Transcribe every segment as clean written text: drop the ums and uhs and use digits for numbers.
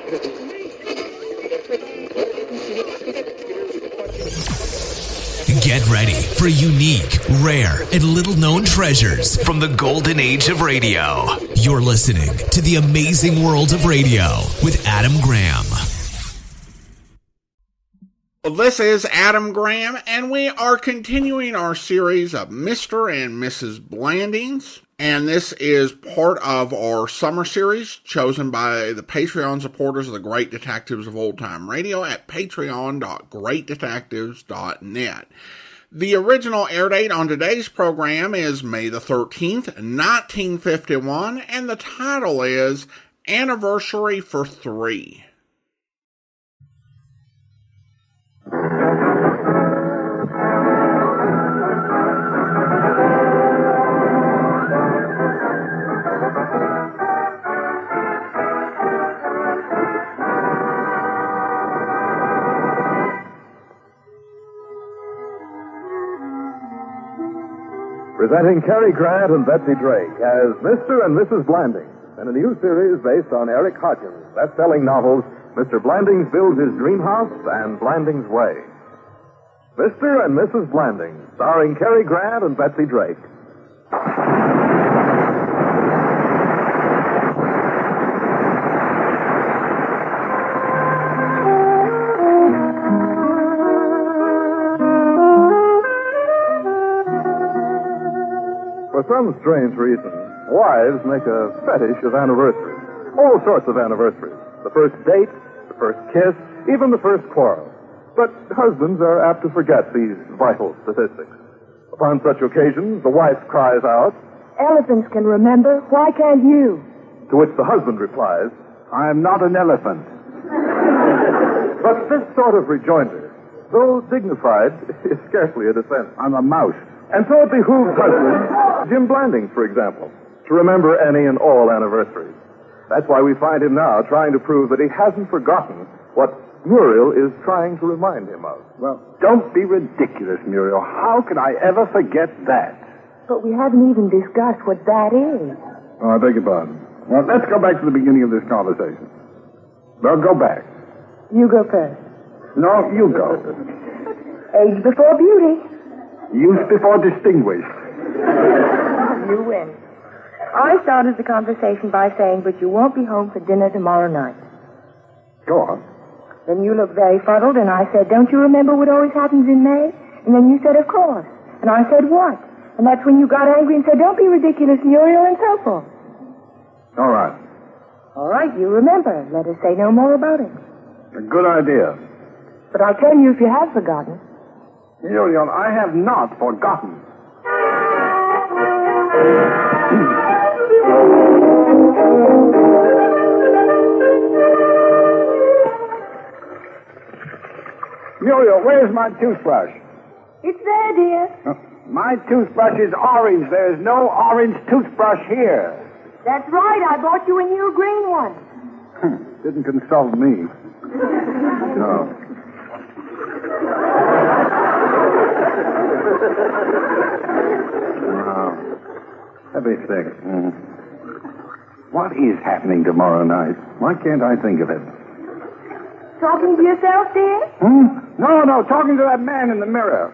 Get ready for unique, rare, and little-known treasures from the golden age of radio. You're listening to The Amazing World of Radio with Adam Graham. Well, this is Adam Graham, and we are continuing our series of Mr. and Mrs. Blandings. And this is part of our summer series chosen by the Patreon supporters of the Great Detectives of Old Time Radio at patreon.greatdetectives.net. The original air date on today's program is May the 13th, 1951, and the title is Anniversary for Three. Presenting Cary Grant and Betsy Drake as Mr. and Mrs. Blandings, in a new series based on Eric Hodgins' best-selling novels, Mr. Blandings Builds His Dream House and Blandings Way. Mr. and Mrs. Blandings, starring Cary Grant and Betsy Drake. For some strange reason, wives make a fetish of anniversaries. All sorts of anniversaries. The first date, the first kiss, even the first quarrel. But husbands are apt to forget these vital statistics. Upon such occasions, the wife cries out, "Elephants can remember. Why can't you?" To which the husband replies, "I am not an elephant." But this sort of rejoinder, though dignified, is scarcely a defense. "I'm a mouse." And so it behooves husbands, Jim Blandings, for example, to remember any and all anniversaries. That's why we find him now trying to prove that he hasn't forgotten what Muriel is trying to remind him of. Well, don't be ridiculous, Muriel. How could I ever forget that? But we haven't even discussed what that is. Oh, I beg your pardon. Well, let's go back to the beginning of this conversation. Well, go back. You go first. No, you go. Age before beauty. Youth before distinguished. You win. I started the conversation by saying, "But you won't be home for dinner tomorrow night." Go on. Then you looked very fuddled, and I said, "Don't you remember what always happens in May?" And then you said, "Of course." And I said, "What?" And that's when you got angry and said, "Don't be ridiculous, Muriel," and so forth. All right. All right, you remember. Let us say no more about it. A good idea. But I'll tell you if you have forgotten. Muriel, I have not forgotten. Muriel, where's my toothbrush? It's there, dear. My toothbrush is orange. There is no orange toothbrush here. That's right. I bought you a new green one. Didn't consult me. No. Let me think. What is happening tomorrow night? Why can't I think of it? Talking to yourself, dear? No, talking to that man in the mirror.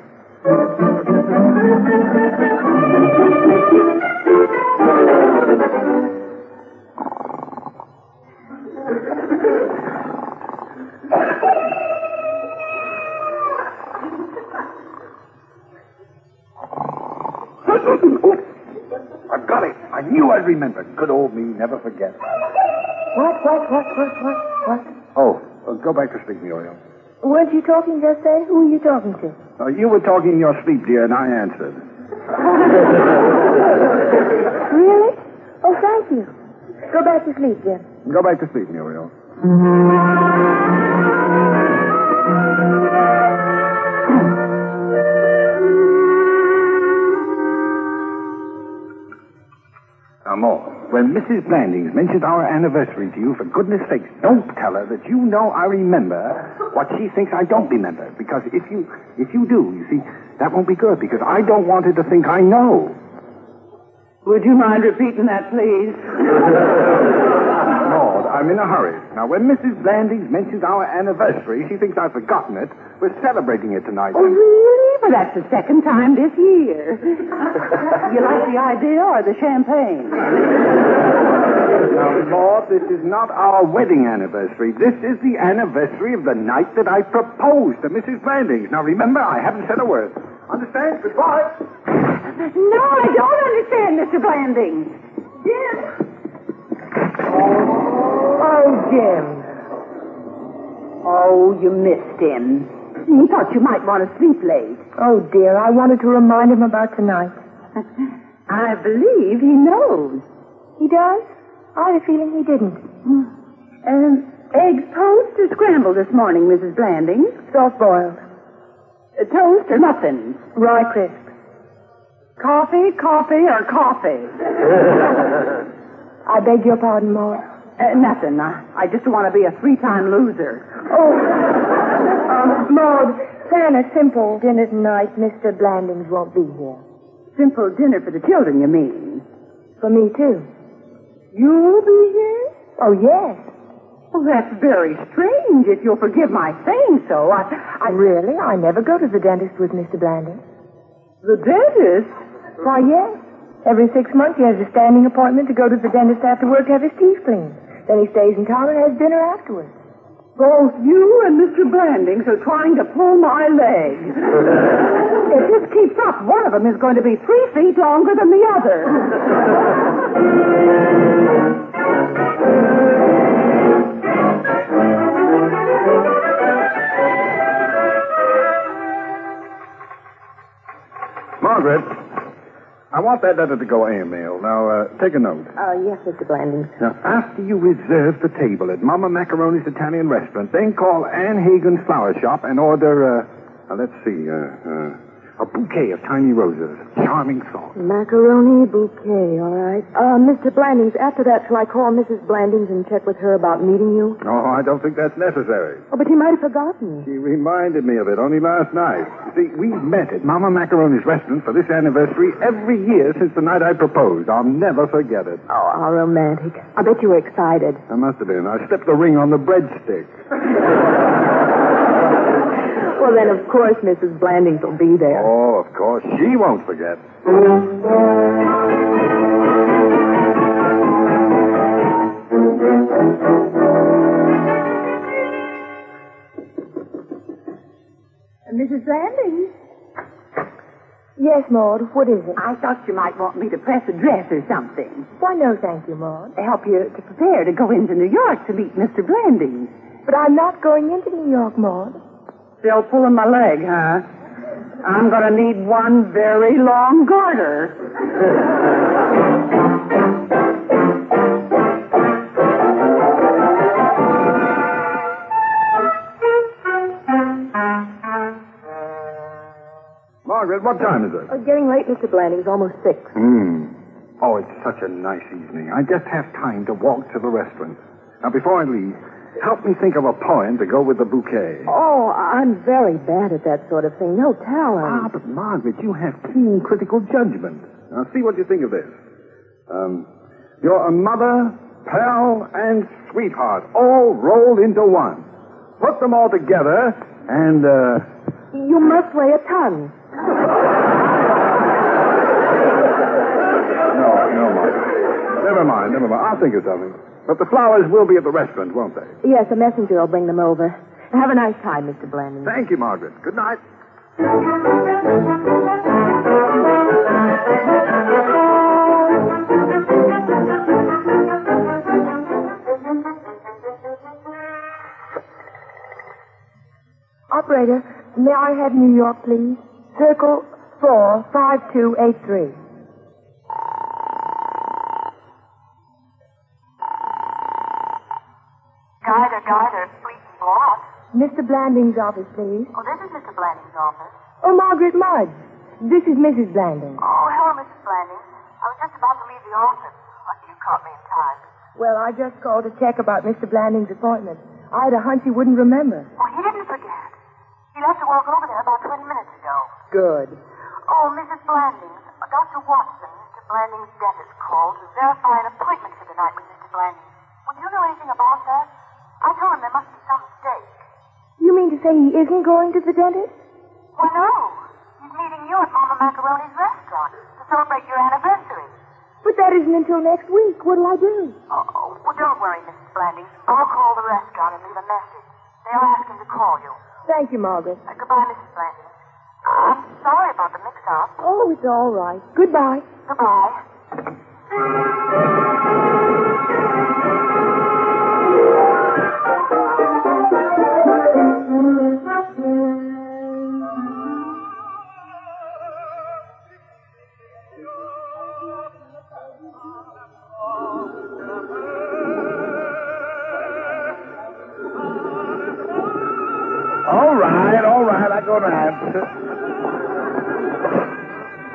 I've got it. I knew I'd remember. Good old me, never forget. What? Oh, go back to sleep, Muriel. Weren't you talking just then? Who were you talking to? You were talking in your sleep, dear, and I answered. Really? Oh, thank you. Go back to sleep, Jim. Go back to sleep, Muriel. Now, more. When Mrs. Blandings mentioned our anniversary to you, for goodness sakes, don't tell her that you know I remember what she thinks I don't remember. Because if you do, you see, that won't be good, because I don't want her to think I know. Would you mind repeating that, please? Maud, I'm in a hurry. Now, when Mrs. Blandings mentions our anniversary, she thinks I've forgotten it. We're celebrating it tonight. Oh, really? Well, that's the second time this year. You like the idea or the champagne? Now, Maud, this is not our wedding anniversary. This is the anniversary of the night that I proposed to Mrs. Blandings. Now, remember, I haven't said a word. Understand? Goodbye. No, I don't understand, Mr. Blandings. Jim. Oh, Jim. Oh, you missed him. He thought you might want to sleep late. Oh, dear, I wanted to remind him about tonight. I believe he knows. He does? I had a feeling he didn't. Eggs toast or scrambled this morning, Mrs. Blandings? Soft-boiled. Toast or muffins? Rye crisp. Coffee, or coffee? I beg your pardon, Maud. Nothing. I just want to be a 3-time loser. Oh, Maud, plan a simple dinner tonight. Mr. Blandings won't be here. Simple dinner for the children, you mean? For me, too. You'll be here? Oh, yes. Well, that's very strange, if you'll forgive my saying so. Really? I never go to the dentist with Mr. Blandings. The dentist? Why, yes. Every 6 months he has a standing appointment to go to the dentist after work to have his teeth cleaned. Then he stays in town and has dinner afterwards. Both you and Mr. Blandings are trying to pull my leg. If this keeps up, one of them is going to be 3 feet longer than the other. Margaret, I want that letter to go airmail. Now, take a note. Yes, Mr. Blandings. Now, after you reserve the table at Mama Macaroni's Italian restaurant, then call Ann Hagen's flower shop and order, let's see, a bouquet of tiny roses. Charming thought. Macaroni bouquet, all right. Mr. Blandings, after that, shall I call Mrs. Blandings and check with her about meeting you? Oh, I don't think that's necessary. Oh, but he might have forgotten. She reminded me of it only last night. You see, we've met at Mama Macaroni's restaurant for this anniversary every year since the night I proposed. I'll never forget it. Oh, how romantic. I bet you were excited. I must have been. I slipped the ring on the breadstick. Well, then, of course, Mrs. Blandings will be there. Oh, of course. She won't forget. Mrs. Blandings? Yes, Maud. What is it? I thought you might want me to press a dress or something. Why, no, thank you, Maud. To help you to prepare to go into New York to meet Mr. Blandings. But I'm not going into New York, Maud. Still pulling my leg, huh? I'm going to need one very long garter. Margaret, what time is it? Getting late, Mr. Blandings. Almost 6. Oh, it's such a nice evening. I just have time to walk to the restaurant. Now, before I leave, help me think of a poem to go with the bouquet. Oh, I'm very bad at that sort of thing. No talent. But Margaret, you have keen critical judgment. Now, see what you think of this. You're a mother, pal, and sweetheart, all rolled into one. Put them all together, and, You must weigh a ton. No, Margaret. Never mind. I'll think of something. But the flowers will be at the restaurant, won't they? Yes, a messenger will bring them over. Have a nice time, Mr. Blandings. Thank you, Margaret. Good night. Operator, may I have New York, please? Circle 45283. Guider, speaking what? Mr. Blandings' office, please. Oh, this is Mr. Blandings' office. Oh, Margaret Mudge. This is Mrs. Blandings. Oh, hello, Mrs. Blandings. I was just about to leave the office. You caught me in time. Well, I just called to check about Mr. Blandings' appointment. I had a hunch he wouldn't remember. Oh, he didn't forget. He left to walk over there about 20 minutes ago. Good. Oh, Mrs. Blandings, Dr. Watson, Mr. Blandings' dentist, called to verify an appointment for the night with Mr. Blandings. Would Do you know anything about that? I told him there must be some mistake. You mean to say he isn't going to the dentist? Why, no. He's meeting you at Mama Macaroni's restaurant to celebrate your anniversary. But that isn't until next week. What'll I do? Oh, well, don't worry, Mrs. Blandings. I'll call the restaurant and leave a message. They'll ask him to call you. Thank you, Margaret. Goodbye, Mrs. Blandings. I'm sorry about the mix-up. Oh, it's all right. Goodbye. Goodbye. All right, I go to answer.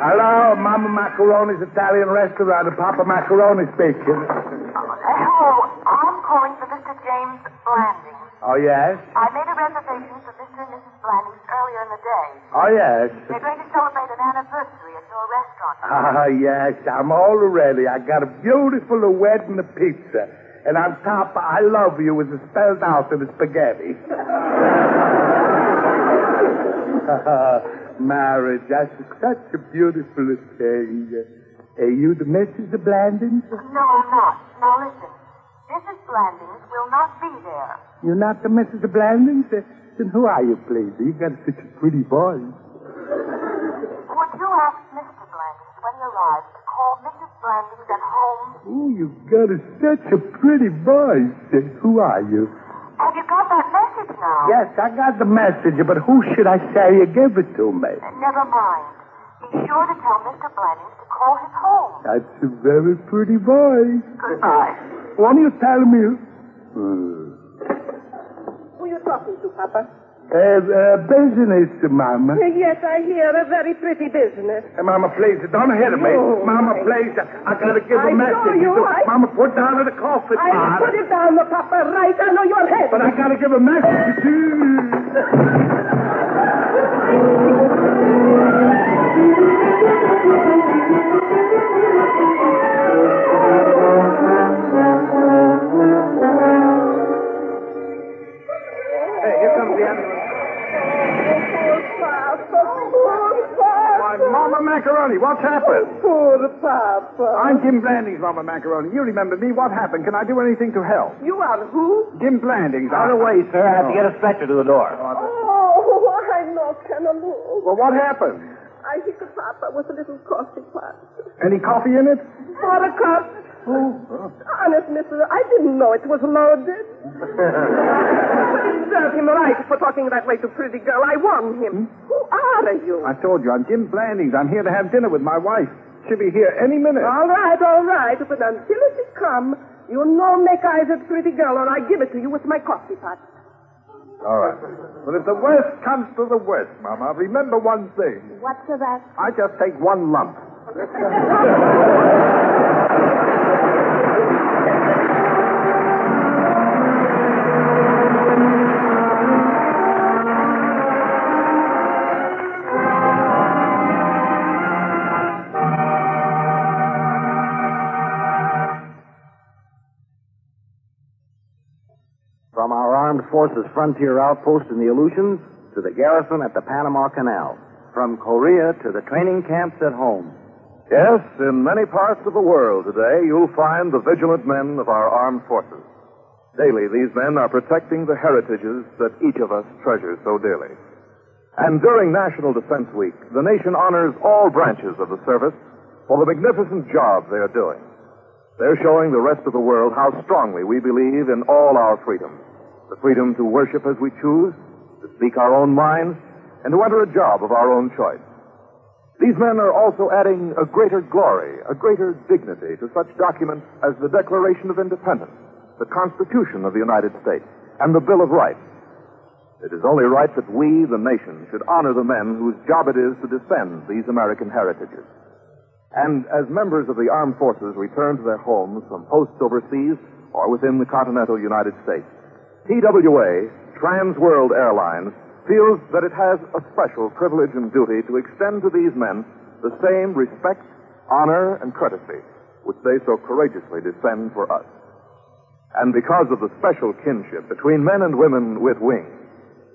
Hello, Mama Macaroni's Italian restaurant, and Papa Macaroni speaking. Hello, I'm calling for Mr. James Blandings. Oh, yes? I made a reservation for Mr. and Mrs. Blandings earlier in the day. Oh, yes. They're going to celebrate an anniversary at your restaurant. Ah, yes, I'm all ready. I got a beautiful wedding and a pizza. And on top, I love you is spelled out in the spaghetti. Marriage, that's such a beautiful thing. Are you the Mrs. Blandings? No, I'm not. Now listen. Mrs. Blandings will not be there. You're not the Mrs. Blandings? Then who are you, please? You got such a pretty voice. Would you ask Mr. Blandings when he arrives to call Mrs. Blandings at home? Oh, you got such a pretty voice. Who are you? Have you got that message now? Yes, I got the message, but who should I say you give it to me? Never mind. Be sure to tell Mr. Blandings to call his home. That's a very pretty voice. Goodbye. Won't you tell me? Who are you talking to, Papa? Business, Mama. Yes, I hear. A very pretty business. Hey, Mama, please, don't hit me. No. Mama, please, I gotta give a I message. saw you. Mama, put down the coffee I pot. put it down, Papa, right under your head. But I gotta give a message, too. Hey, here comes the ambulance. Mama Macaroni, what's happened? Poor Papa. I'm Jim Blandings, Mama Macaroni. You remember me. What happened? Can I do anything to help? You are who? Jim Blandings. Out of the way, sir. I have to get a stretcher to the door. Oh, I know, Cannaloo. Well, what happened? I hit the Papa with a little coffee pot. Any coffee in it? For a cup. Honest, mister, I didn't know it was loaded. Serve him right for talking that way to pretty girl. I warned him. Who are you? I told you, I'm Jim Blandings. I'm here to have dinner with my wife. She'll be here any minute. All right. But until it come, you no make eyes at pretty girl or I give it to you with my coffee pot. All right. But if the worst comes to the worst, Mama, remember one thing. What's that? I just take one lump. From our Armed Forces Frontier Outpost in the Aleutians to the garrison at the Panama Canal. From Korea to the training camps at home. Yes, in many parts of the world today, you'll find the vigilant men of our armed forces. Daily, these men are protecting the heritages that each of us treasures so dearly. And during National Defense Week, the nation honors all branches of the service for the magnificent job they are doing. They're showing the rest of the world how strongly we believe in all our freedoms. The freedom to worship as we choose, to speak our own minds, and to enter a job of our own choice. These men are also adding a greater glory, a greater dignity to such documents as the Declaration of Independence, the Constitution of the United States, and the Bill of Rights. It is only right that we, the nation, should honor the men whose job it is to defend these American heritages. And as members of the armed forces return to their homes from posts overseas or within the continental United States, TWA, Trans World Airlines, feels that it has a special privilege and duty to extend to these men the same respect, honor, and courtesy which they so courageously defend for us. and because of the special kinship between men and women with wings,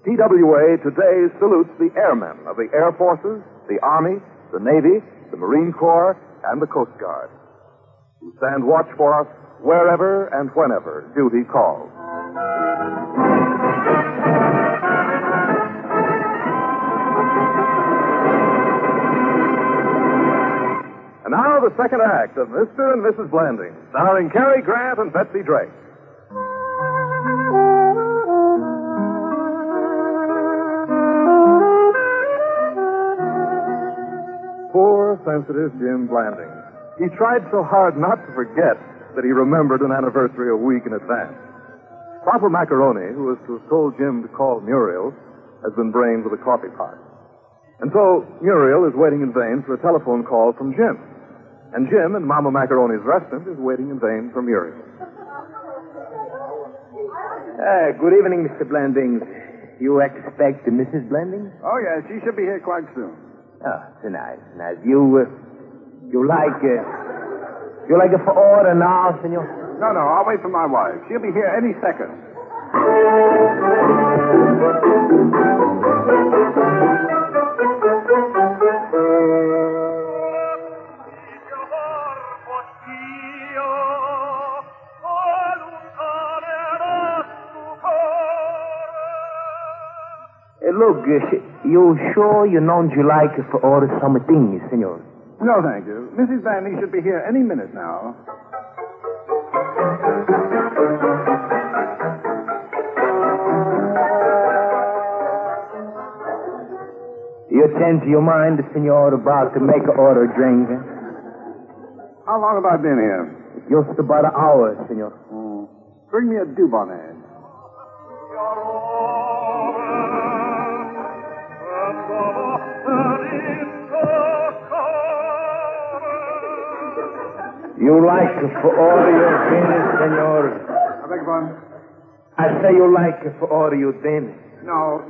TWA today salutes the airmen of the Air Forces, the Army, the Navy, the Marine Corps, and the Coast Guard, who stand watch for us wherever and whenever duty calls. And now the second act of Mr. and Mrs. Blandings, starring Cary Grant and Betsy Drake. Poor, sensitive Jim Blandings. He tried so hard not to forget that he remembered an anniversary a week in advance. Papa Macaroni, who was to have told Jim to call Muriel, has been brained with a coffee pot. And so Muriel is waiting in vain for a telephone call from Jim. And Jim, in Mama Macaroni's restaurant, is waiting in vain for Muriel. Good evening, Mr. Blandings. You expect Mrs. Blandings? Oh, yes, she should be here quite soon. Oh, so nice. You like it for order now, senor? No, I'll wait for my wife. She'll be here any second. Look, you sure you know you like for order some things, senor? No, thank you. Mrs. Blandings should be here any minute now. You change your mind, senor, about to make an order drink? How long have I been here? Just about an hour, senor. Bring me a Dubonnet. You like for order your dinner, senor? I beg your pardon? I say you like for order your dinner. No.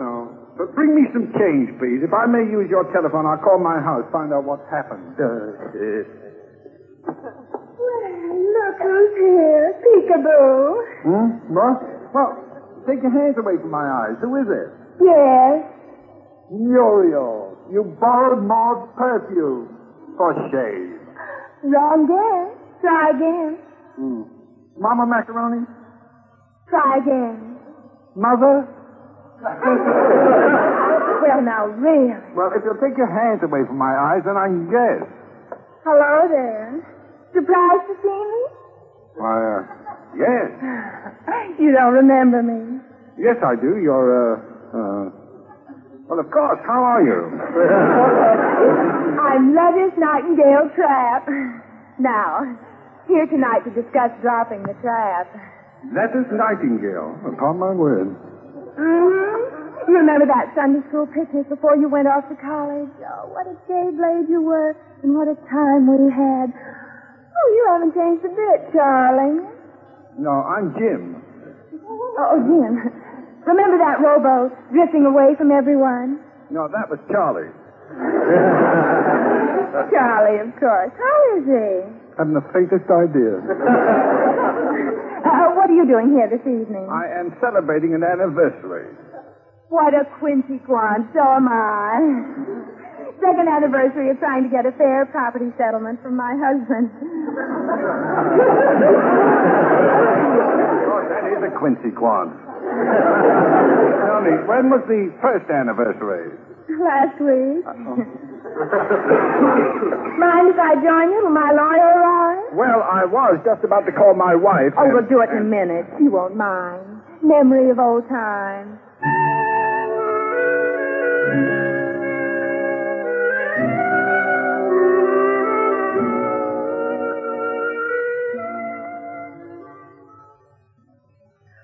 But bring me some change, please. If I may use your telephone, I'll call my house, find out what's happened. Well, look who's here. Peekaboo. What? Well, take your hands away from my eyes. Who is it? Yes. Muriel. You borrowed Maud's perfume. For shame. Wrong guess. Try again. Mama Macaroni? Try again. Mother? Well, now, really. Well, if you'll take your hands away from my eyes, then I can guess. Hello there. Surprised to see me? Why, yes. You don't remember me. Yes, I do. You're, well, of course. How are you? I'm Lettuce Nightingale Trap. Now, here tonight to discuss dropping the trap. Lettuce Nightingale. Upon my word. Remember that Sunday school picnic before you went off to college? Oh, what a gay blade you were, and what a time we had. Oh, you haven't changed a bit, Charlie. No, I'm Jim. Oh, Jim. Remember that rowboat drifting away from everyone? No, that was Charlie. Charlie, of course. How is he? Haven't the faintest idea. What are you doing here this evening? I am celebrating an anniversary. What a Quincy Quan, so am I. Second anniversary of trying to get a fair property settlement from my husband. Oh, that is a Quincy Quan. Tell me, when was the first anniversary? Last week. Mind if I join you till my lawyer arrives? Well, I was just about to call my wife. Oh, we'll do it in a minute. She won't mind. Memory of old times.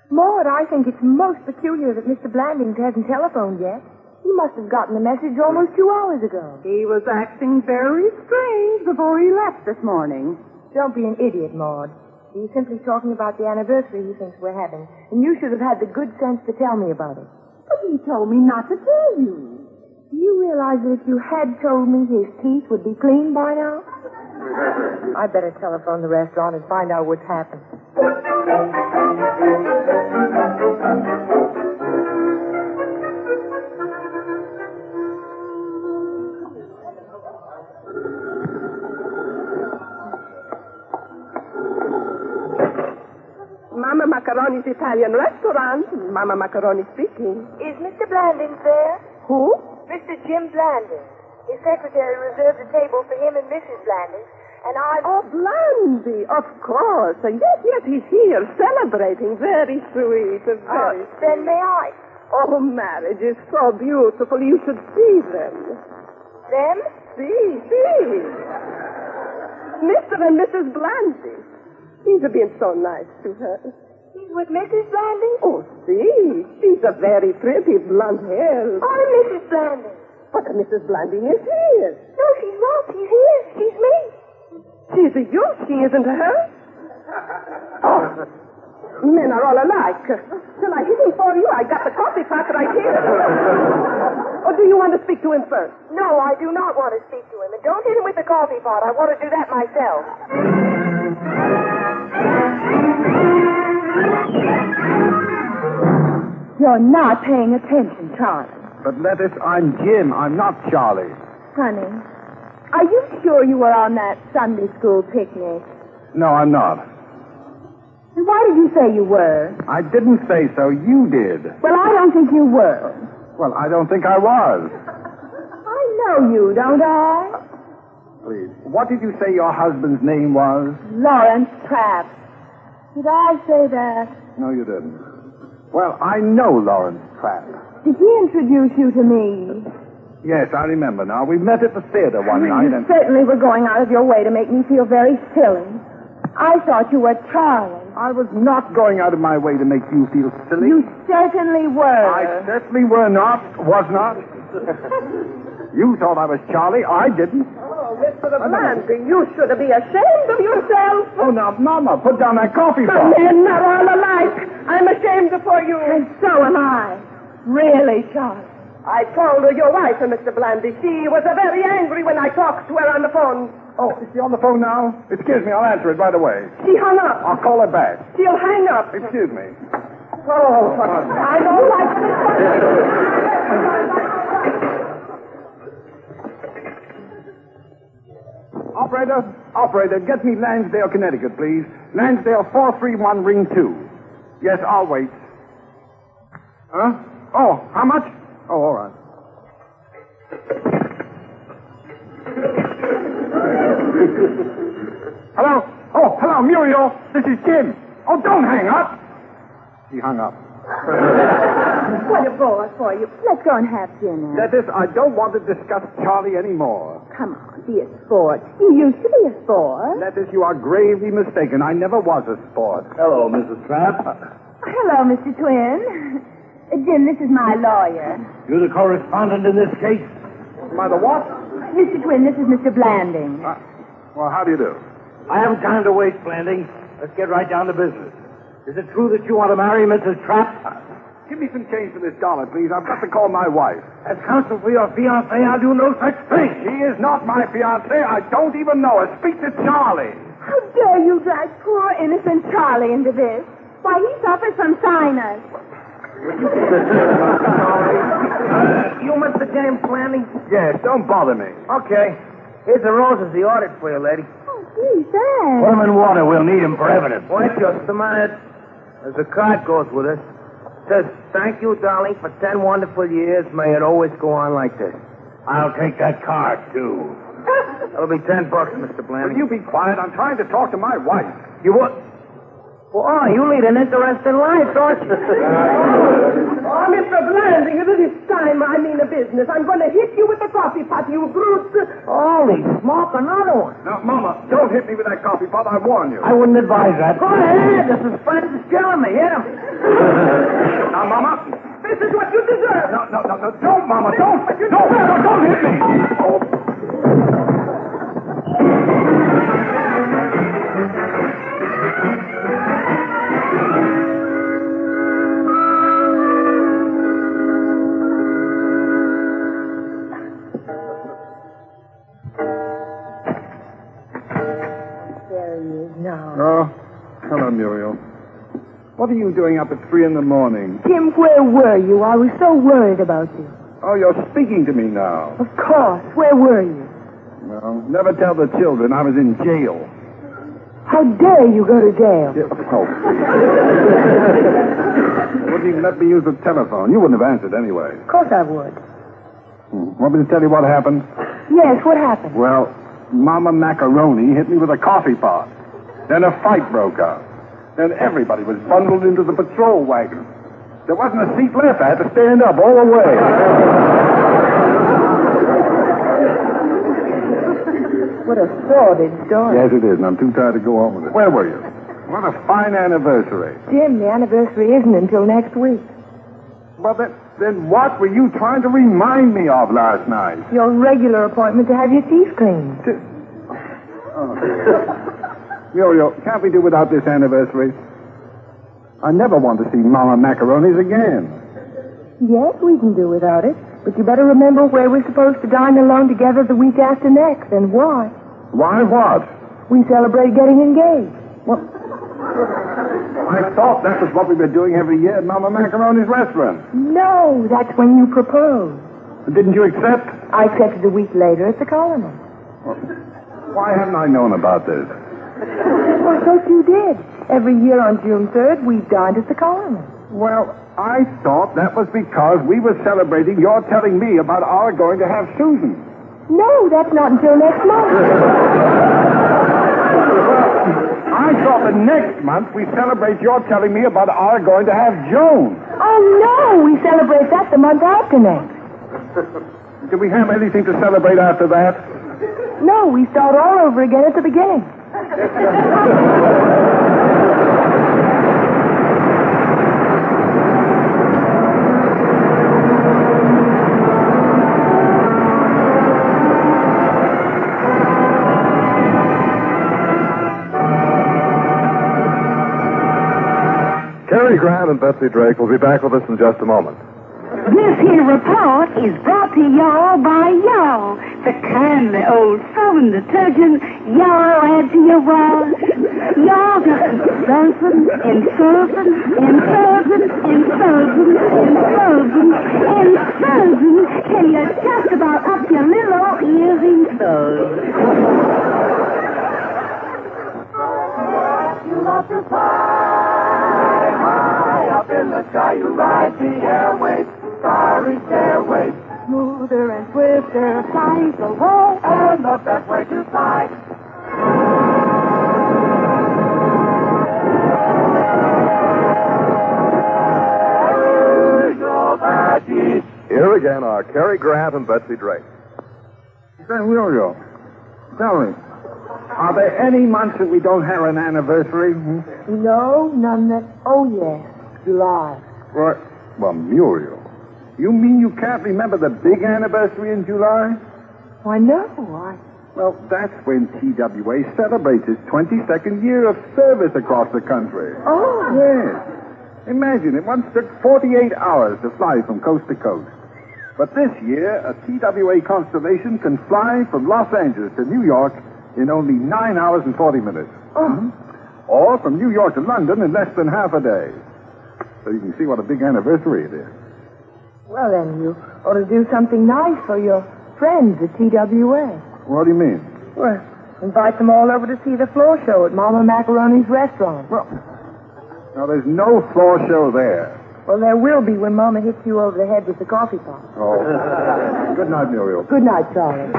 Maud, I think it's most peculiar that Mr. Blandings hasn't telephoned yet. He must have gotten the message almost 2 hours ago. He was acting very strange before he left this morning. Don't be an idiot, Maud. He's simply talking about the anniversary he thinks we're having. And you should have had the good sense to tell me about it. But he told me not to tell you. Do you realize that if you had told me, his teeth would be clean by now? I'd better telephone the restaurant and find out what's happened. Mama Macaroni's Italian restaurant. Mama Macaroni speaking. Is Mr. Blandings there? Who? Mr. Jim Blandings. His secretary reserved a table for him and Mrs. Blandings, and I... Oh, Blandy, of course. Yes, he's here celebrating. Very sweet. Very then may I? Oh, marriage is so beautiful. You should see them. Them? See. Mr. and Mrs. Blandy. He's been so nice to her. He's with Mrs. Blandings? Oh, see. She's a very pretty blonde hair. I'm Mrs. Blandings. But Mrs. Blanding is here. No, she's not. She's here. She's me. She's you. She isn't her. Oh, men are all alike. Shall I hit him for you? I got the coffee pot right here. Or do you want to speak to him first? No, I do not want to speak to him. And don't hit him with the coffee pot. I want to do that myself. You're not paying attention, Charlie. But Lettuce, I'm Jim. I'm not Charlie. Honey, are you sure you were on that Sunday school picnic? No, I'm not. And why did you say you were? I didn't say so. You did. Well, I don't think you were. Well, I don't think I was. I know you, don't I? Please. What did you say your husband's name was? Lawrence Trapp. Did I say that? No, you didn't. Well, I know Lawrence Trapp. Did he introduce you to me? Yes, I remember now. We met at the theater one night You certainly were going out of your way to make me feel very silly. I thought you were Charlie. I was not going out of my way to make you feel silly. You certainly were. I certainly was not. You thought I was Charlie. I didn't. Oh, Mr. Blandy, you should be ashamed of yourself. Oh, now, Mama, put down that coffee The pot. men are all alike. I'm ashamed for you. And so am I. Really, Charlie. I told her your wife, Mr. Blandy. She was very angry when I talked to her on the phone. Oh, is she on the phone now? Excuse me, I'll answer it right away. She hung up. I'll call her back. She'll hang up. Excuse me. Oh, I don't like this. Operator, get me Lansdale, Connecticut, please. Lansdale 431, ring 2. Yes, I'll wait. Huh? Oh, how much? Oh, all right. Hello? Oh, hello, Muriel. This is Jim. Oh, don't hang up. He hung up. What a bore for you. Let's go and have dinner. Lettuce, I don't want to discuss Charlie anymore. Come on, be a sport. You used to be a sport. Lettuce, you are gravely mistaken. I never was a sport. Hello, Mrs. Trapp. Hello, Mr. Twin. Jim, this is my lawyer. You're the correspondent in this case? Am I the what? Mr. Twin, this is Mr. Blanding. Well, how do you do? I haven't time to waste, Blanding. Let's get right down to business. Is it true that you want to marry Mrs. Trapp? Give me some change for this dollar, please. I've got to call my wife. As counsel for your fiancée, I'll do no such thing. She is not my fiancée. I don't even know her. Speak to Charlie. How dare you drag poor innocent Charlie into this? Why, he suffers from sinus. You Mr. James Blanding? Yes, don't bother me. Okay. Here's the roses he ordered for you, lady. Oh, gee, thanks. Put them in water. We'll need them for evidence. Wait just a minute. There's a card goes with it. It says, thank you, darling, for 10 wonderful years. May it always go on like this. I'll take that card, too. That'll be $10, Mr. Blanding. Will you be quiet? I'm trying to talk to my wife. You what? Well, you lead an interesting life, don't you? Oh, Mr. Blanding, this time I mean a business. I'm going to hit you with the coffee pot, you brute. Holy smoke, another one. Now, Mama, don't hit me with that coffee pot. I warn you. I wouldn't advise that. Go ahead. The suspense is killing me. Hit him. Now, Mama. This is what you deserve. No. Don't, Mama. Don't hit me. Oh. What are you doing up at 3 in the morning? Jim, where were you? I was so worried about you. Oh, you're speaking to me now. Of course. Where were you? Well, never tell the children I was in jail. How dare you go to jail? Oh. Wouldn't even let me use the telephone. You wouldn't have answered anyway. Of course I would. Want me to tell you what happened? Yes, what happened? Well, Mama Macaroni hit me with a coffee pot. Then a fight broke out. Then everybody was bundled into the patrol wagon. There wasn't a seat left. I had to stand up all the way. What a sordid story. Yes, it is, and I'm too tired to go on with it. Where were you? What a fine anniversary. Jim, the anniversary isn't until next week. Well, then what were you trying to remind me of last night? Your regular appointment to have your teeth cleaned. Muriel, can't we do without this anniversary? I never want to see Mama Macaroni's again. Yes, we can do without it. But you better remember where we're supposed to dine alone together the week after next, and why. Why what? We celebrate getting engaged. What? I thought that was what we were doing every year at Mama Macaroni's restaurant. No, that's when you proposed. Didn't you accept? I accepted a week later at the Colony. Why haven't I known about this? Well, I thought you did. Every year on June 3rd, we dined at the Colony. Well, I thought that was because we were celebrating your telling me about our going to have Susan. No, that's not until next month. I thought that next month we celebrate your telling me about our going to have Joan. Oh, no, we celebrate that the month after next. Do we have anything to celebrate after that? No, we start all over again at the beginning. Cary Grant and Betsy Drake will be back with us in just a moment. This here report is brought to y'all by y'all, the kindly old Southern detergent y'all add to your wash. Y'all just surfing and surfing and surfing and surfing and surfing and surfing till you're just about up your little old ears in suds. You love to fly high up in the sky. You ride the airwaves. Starry stairways, Smoother and swifter flies the roll, and the best way to fly. Here again are Cary Grant and Betsy Drake. Say, Muriel, tell me, are there any months that we don't have an anniversary? No, none that... Oh, yes, July. What? Well, Muriel, you mean you can't remember the big anniversary in July? Why, no, Well, that's when TWA celebrates its 22nd year of service across the country. Oh. Yes. Imagine, it once took 48 hours to fly from coast to coast. But this year, a TWA constellation can fly from Los Angeles to New York in only 9 hours and 40 minutes. Oh. Or from New York to London in less than half a day. So you can see what a big anniversary it is. Well, then, you ought to do something nice for your friends at TWA. What do you mean? Well, invite them all over to see the floor show at Mama Macaroni's restaurant. Well, now there's no floor show there. Well, there will be when Mama hits you over the head with the coffee pot. Oh. Good night, Muriel. Good night, Charlie.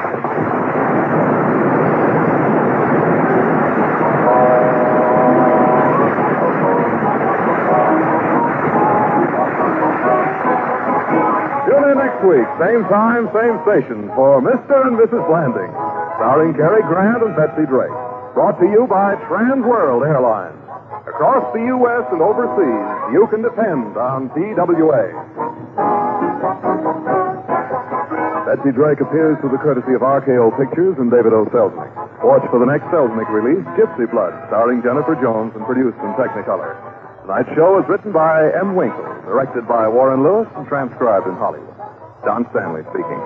Tune in next week, same time, same station, for Mr. and Mrs. Blandings, starring Cary Grant and Betsy Drake. Brought to you by Trans World Airlines. Across the U.S. and overseas, you can depend on TWA. Betsy Drake appears through the courtesy of RKO Pictures and David O. Selznick. Watch for the next Selznick release, Gypsy Blood, starring Jennifer Jones and produced in Technicolor. Tonight's show is written by M. Winkle, directed by Warren Lewis, and transcribed in Hollywood. Don Stanley speaking.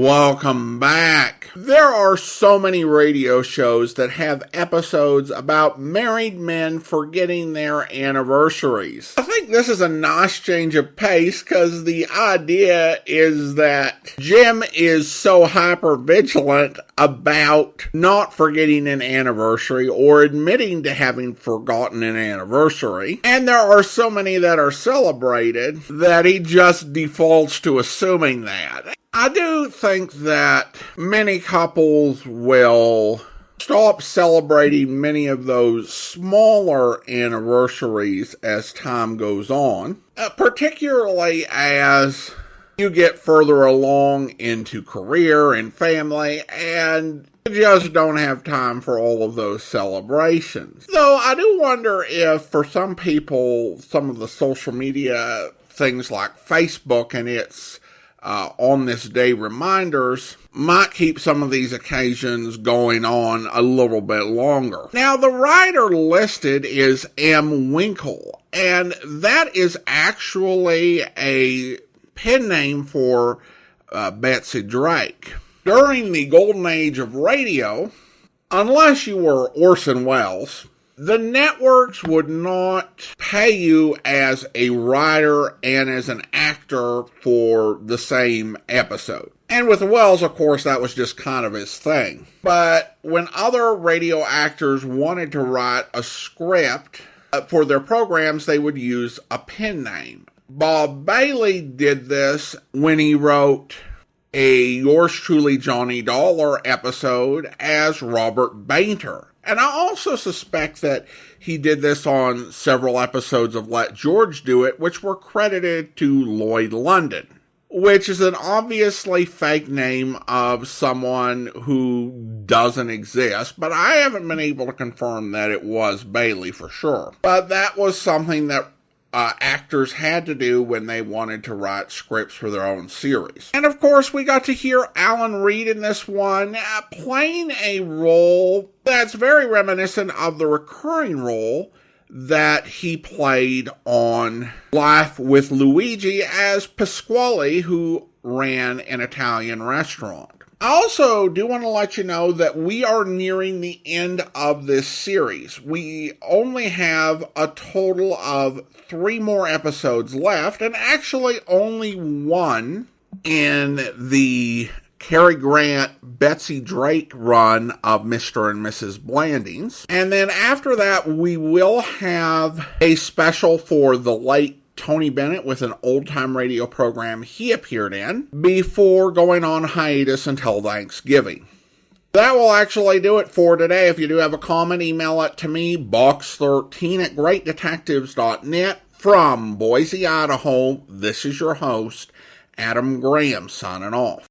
Welcome back. There are so many radio shows that have episodes about married men forgetting their anniversaries. I think this is a nice change of pace because the idea is that Jim is so hyper vigilant about not forgetting an anniversary or admitting to having forgotten an anniversary. And there are so many that are celebrated that he just defaults to assuming that. I do think that many couples will stop celebrating many of those smaller anniversaries as time goes on, particularly as you get further along into career and family, and you just don't have time for all of those celebrations. Though I do wonder if for some people, some of the social media things like Facebook and its on this day reminders might keep some of these occasions going on a little bit longer. Now, the writer listed is M. Winkle, and that is actually a pen name for Betsy Drake. During the golden age of radio, unless you were Orson Welles, the networks would not pay you as a writer and as an actor for the same episode. And with Wells, of course, that was just kind of his thing. But when other radio actors wanted to write a script for their programs, they would use a pen name. Bob Bailey did this when he wrote a Yours Truly Johnny Dollar episode as Robert Bainter. And I also suspect that he did this on several episodes of Let George Do It, which were credited to Lloyd London, which is an obviously fake name of someone who doesn't exist, but I haven't been able to confirm that it was Bailey for sure. But that was something that actors had to do when they wanted to write scripts for their own series. And of course, we got to hear Alan Reed in this one playing a role that's very reminiscent of the recurring role that he played on Life with Luigi as Pasquale, who ran an Italian restaurant. I also do want to let you know that we are nearing the end of this series. We only have a total of 3 more episodes left, and actually only one in the Cary Grant, Betsy Drake run of Mr. and Mrs. Blandings. And then after that, we will have a special for the late Tony Bennett with an old-time radio program he appeared in before going on hiatus until Thanksgiving. That will actually do it for today. If you do have a comment, email it to me, box13@greatdetectives.net. From Boise, Idaho, this is your host, Adam Graham, signing off.